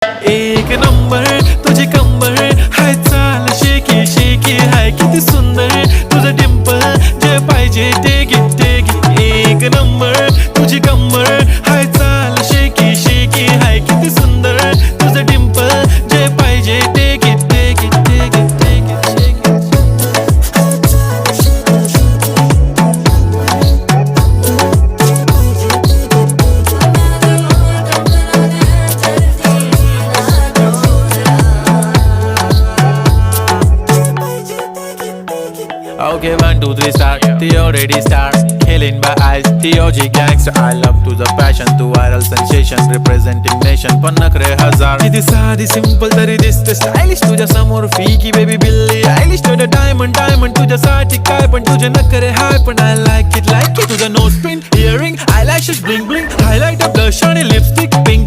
एक नंबर तुझी कंबर हाय, चाल शेकी शेकी हाय, किती सुंदर तुझं डिंपल, जे पाहिजे ते घे. एक नंबर तुझी कंबर हाय, चाल शेकी शेकी हाय, किती सुंदर तुझं डिंपल, जे पाहिजे ते घे. Okay, 1, 2, 3 start. The already start. Killing by eyes. The OG gangster. I love to the passion, to viral sensation, representing nation. पण नखरे हजार. किती साधी simple तरी दिसते stylish तुझ्या समोर फीकी baby बिल्ली आयलिश. तुझं diamond तुझ्यासाठी काय पण तुझे नखरे हाय, पण I like it. तुझं nose pin, earring, eyelashes bling bling, highlighter, blush आणि lipstick pink.